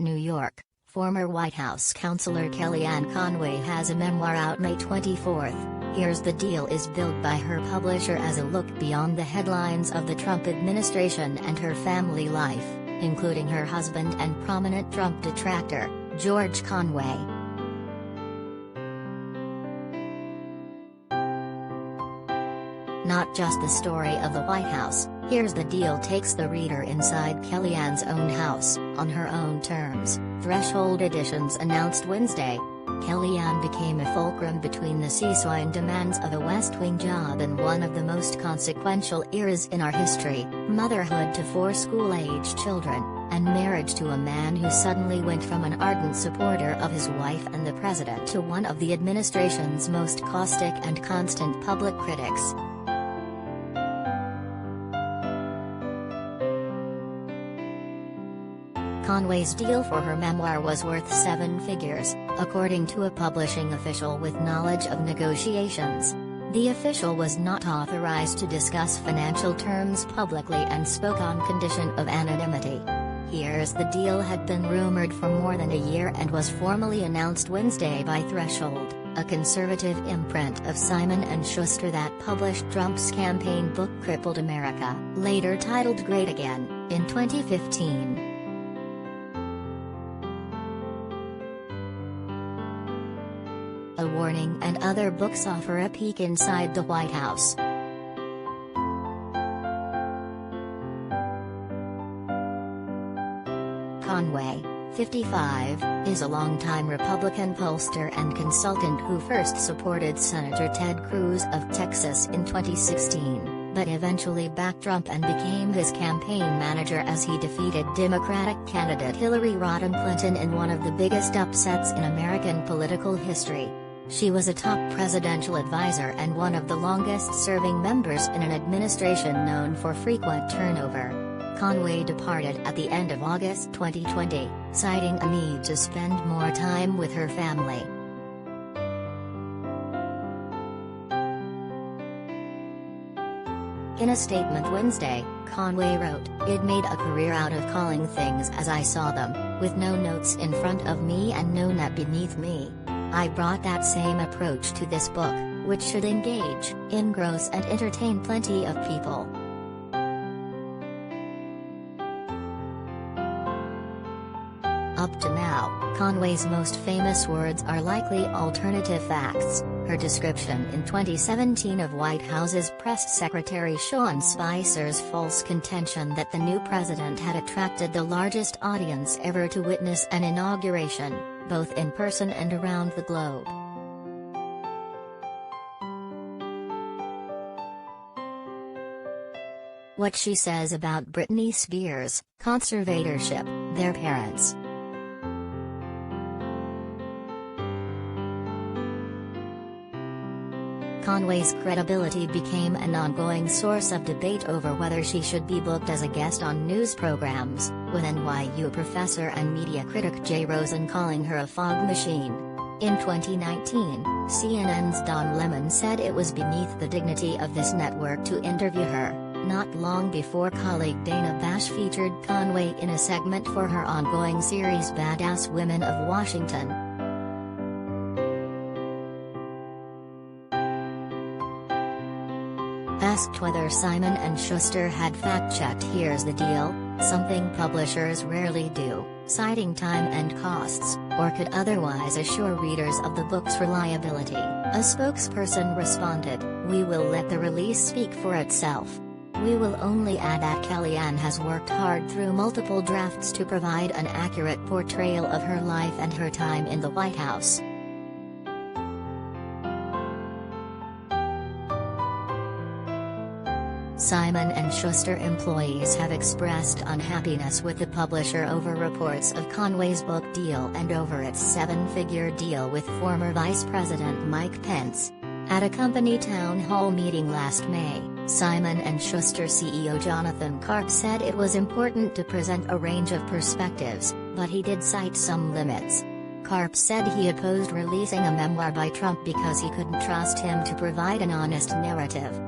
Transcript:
New York. Former White House counselor Kellyanne Conway has a memoir out May 24. Here's the Deal is billed by her publisher as a look beyond the headlines of the Trump administration and her family life, including her husband and prominent Trump detractor, George Conway. Not just the story of the White House, Here's the Deal takes the reader inside Kellyanne's own house, on her own terms. Threshold Editions announced Wednesday. Kellyanne became a fulcrum between the seesawing demands of a West Wing job and one of the most consequential eras in our history, motherhood to 4 school-age children, and marriage to a man who suddenly went from an ardent supporter of his wife and the president to one of the administration's most caustic and constant public critics. Conway's deal for her memoir was worth 7 figures, according to a publishing official with knowledge of negotiations. The official was not authorized to discuss financial terms publicly and spoke on condition of anonymity. Here's the Deal had been rumored for more than a year and was formally announced Wednesday by Threshold, a conservative imprint of Simon & Schuster that published Trump's campaign book Crippled America, later titled Great Again, in 2015. A Warning and other books offer a peek inside the White House. Conway, 55, is a longtime Republican pollster and consultant who first supported Senator Ted Cruz of Texas in 2016, but eventually backed Trump and became his campaign manager as he defeated Democratic candidate Hillary Rodham Clinton in one of the biggest upsets in American political history. She was a top presidential advisor and one of the longest-serving members in an administration known for frequent turnover. Conway departed at the end of August 2020, citing a need to spend more time with her family. In a statement Wednesday, Conway wrote, "It made a career out of calling things as I saw them, with no notes in front of me and no net beneath me. I brought that same approach to this book, which should engage, engross and entertain plenty of people." Up to now, Conway's most famous words are likely alternative facts, her description in 2017 of White House's press secretary Sean Spicer's false contention that the new president had attracted the largest audience ever to witness an inauguration, both in person and around the globe. What she says about Britney Spears' conservatorship, their parents. Conway's credibility became an ongoing source of debate over whether she should be booked as a guest on news programs, with NYU professor and media critic Jay Rosen calling her a fog machine. In 2019, CNN's Don Lemon said it was beneath the dignity of this network to interview her, not long before colleague Dana Bash featured Conway in a segment for her ongoing series Badass Women of Washington. Asked whether Simon & Schuster had fact-checked Here's the Deal, something publishers rarely do, citing time and costs, or could otherwise assure readers of the book's reliability, a spokesperson responded, "We will let the release speak for itself. We will only add that Kellyanne has worked hard through multiple drafts to provide an accurate portrayal of her life and her time in the White House." Simon & Schuster employees have expressed unhappiness with the publisher over reports of Conway's book deal and over its 7-figure deal with former Vice President Mike Pence. At a company town hall meeting last May, Simon & Schuster CEO Jonathan Karp said it was important to present a range of perspectives, but he did cite some limits. Karp said he opposed releasing a memoir by Trump because he couldn't trust him to provide an honest narrative.